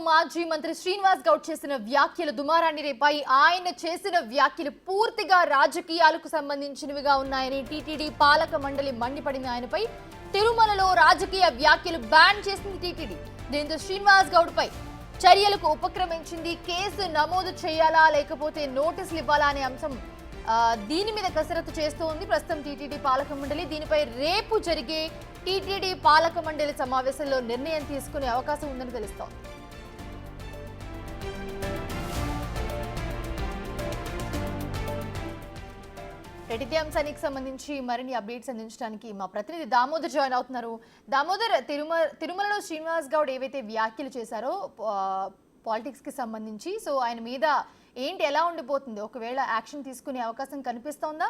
మాజీ మంత్రి శ్రీనివాస్ గౌడ్ చేసిన వ్యాఖ్యలు దుమారాన్ని రేపాయి. ఆయన చేసిన వ్యాఖ్యలు పూర్తిగా రాజకీయాలకు సంబంధించినవిగా ఉన్నాయని టీటీడీ పాలక మండలి మండిపడింది. ఆయనపై తిరుమలలో రాజకీయ వ్యాఖ్యలు బ్యాన్ చేసింది టీటీడీ. దీంతో శ్రీనివాస్ గౌడ్ పై చర్యలకు ఉపక్రమించింది. కేసు నమోదు చేయాలా లేకపోతే నోటీసులు ఇవ్వాలా అనే అంశం దీని మీద కసరత్తు చేస్తూ ఉంది ప్రస్తుతం టీటీడీ పాలక మండలి. దీనిపై రేపు జరిగే టీటీడీ పాలక మండలి సమావేశంలో నిర్ణయం తీసుకునే అవకాశం ఉందని తెలుస్తోంది. ఇదే అంశానికి సంబంధించి మరిన్ని అప్డేట్స్ అందించడానికి మా ప్రతినిధి దామోదర్ జాయిన్ అవుతున్నారు. దామోదర్, తిరుమలలో శ్రీనివాస్ గౌడ్ ఏవైతే వ్యాఖ్యలు చేశారో పాలిటిక్స్ కి సంబంధించి, సో ఆయన మీద ఏంటి, ఎలా ఉండిపోతుంది? ఒకవేళ యాక్షన్ తీసుకునే అవకాశం కనిపిస్తోందా?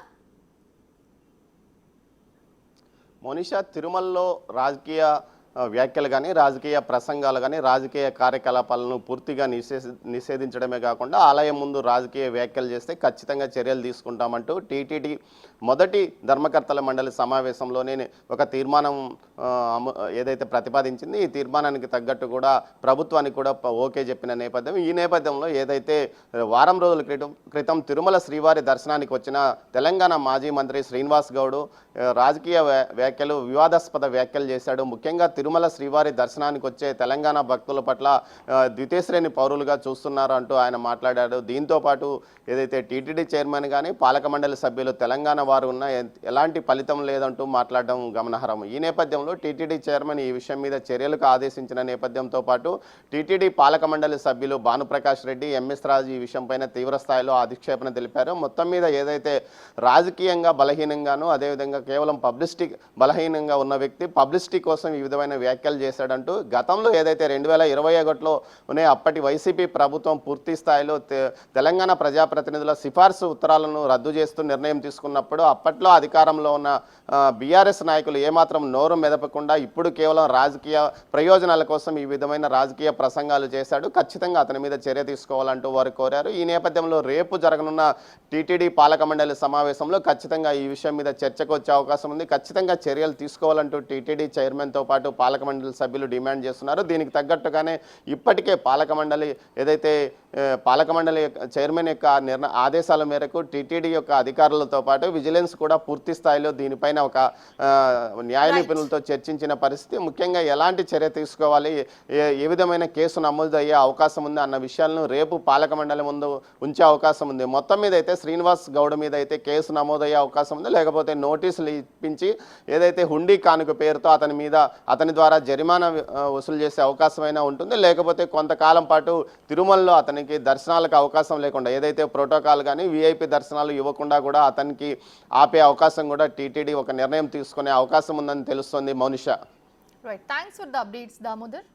మోనిషా, తిరుమలలో రాజకీయ వ్యాఖ్యలు కానీ రాజకీయ ప్రసంగాలు కానీ రాజకీయ కార్యకలాపాలను పూర్తిగా నిషేధించడమే కాకుండా ఆలయం ముందు రాజకీయ వ్యాఖ్యలు చేస్తే ఖచ్చితంగా చర్యలు తీసుకుంటామంటూ టీటీడీ మొదటి ధర్మకర్తల మండలి సమావేశంలోనే ఒక తీర్మానం ఏదైతే ప్రతిపాదించింది, ఈ తీర్మానానికి తగ్గట్టు కూడా ప్రభుత్వానికి కూడా ఓకే చెప్పిన నేపథ్యం. ఈ నేపథ్యంలో ఏదైతే వారం రోజుల క్రితం తిరుమల శ్రీవారి దర్శనానికి వచ్చిన తెలంగాణ మాజీ మంత్రి శ్రీనివాస్ గౌడ్ రాజకీయ వ్యాఖ్యలు, వివాదాస్పద వ్యాఖ్యలు చేశాడు. ముఖ్యంగా తిరుమల శ్రీవారి దర్శనానికి వచ్చే తెలంగాణ భక్తుల పట్ల ద్వితీయ శ్రేణి పౌరులుగా చూస్తున్నారు అంటూ ఆయన మాట్లాడాడు. దీంతో పాటు ఏదైతే టీటీడీ చైర్మన్ కానీ పాలక మండలి సభ్యులు తెలంగాణ వారు ఉన్న ఎలాంటి ఫలితం లేదంటూ మాట్లాడడం గమనార్హం. ఈ నేపథ్యంలో టీటీడీ చైర్మన్ ఈ విషయం మీద చర్యలకు ఆదేశించిన నేపథ్యంతో పాటు టీటీడీ పాలక మండలి సభ్యులు భానుప్రకాష్ రెడ్డి, ఎంఎస్ రాజు ఈ విషయంపైన తీవ్ర స్థాయిలో అధిక్షేపణ తెలిపారు. మొత్తం మీద ఏదైతే రాజకీయంగా బలహీనంగాను, అదేవిధంగా కేవలం పబ్లిసిటీ బలహీనంగా ఉన్న వ్యక్తి పబ్లిసిటీ కోసం ఈ విధమైన వ్యాఖ్యలు చేశాడంటూ గతంలో ఏదైతే 2021లోనే అప్పటి వైసీపీ ప్రభుత్వం పూర్తి స్థాయిలో తెలంగాణ ప్రజాప్రతినిధుల సిఫార్సు ఉత్తరాలను రద్దు చేస్తూ నిర్ణయం తీసుకున్నప్పుడు అప్పట్లో అధికారంలో ఉన్న బీఆర్ఎస్ నాయకులు ఏమాత్రం నోరు మెదపకుండా ఇప్పుడు కేవలం రాజకీయ ప్రయోజనాల కోసం ఈ విధమైన రాజకీయ ప్రసంగాలు చేశాడు. ఖచ్చితంగా అతని మీద చర్య తీసుకోవాలంటూ వారు కోరారు. ఈ నేపథ్యంలో రేపు జరగనున్న టీటీడీ పాలక మండలి సమావేశంలో ఖచ్చితంగా ఈ విషయం మీద చర్చకు వచ్చే అవకాశం ఉంది. ఖచ్చితంగా చర్యలు తీసుకోవాలంటూ టీటీడీ చైర్మన్తో పాటు పాలక మండలి సభ్యులు డిమాండ్ చేస్తున్నారు. దీనికి తగ్గట్టుగానే ఇప్పటికే పాలక మండలి ఏదైతే పాలక మండలి చైర్మన్ యొక్క ఆదేశాల మేరకు టీటీడీ యొక్క అధికారులతో పాటు విజిలెన్స్ కూడా పూర్తి స్థాయిలో దీనిపైన ఒక న్యాయ నిపుణులతో చర్చించిన పరిస్థితి. ముఖ్యంగా ఎలాంటి చర్య తీసుకోవాలి, ఏ విధమైన కేసు నమోదు అయ్యే అవకాశం ఉంది అన్న విషయాలను రేపు పాలక మండలి ముందు ఉంచే అవకాశం ఉంది. మొత్తం మీద అయితే శ్రీనివాస్ గౌడ్ మీద అయితే కేసు నమోదయ్యే అవకాశం ఉంది, లేకపోతే నోటీసులు ఇప్పించి ఏదైతే హుండీ కానుక పేరుతో అతని ద్వారా జరిమానా వసూలు చేసే అవకాశమైనా ఉంటుంది, లేకపోతే కొంతకాలం పాటు తిరుమలలో అతనికి దర్శనాలకు అవకాశం లేకుండా ఏదైతే ప్రోటోకాల్ కానీ విఐపి దర్శనాలు ఇవ్వకుండా కూడా అతనికి ఆపే అవకాశం కూడా టీటీడీ ఒక నిర్ణయం తీసుకునే అవకాశం ఉందని తెలుస్తోంది. Mounisha, right, thanks for the updates Damodar.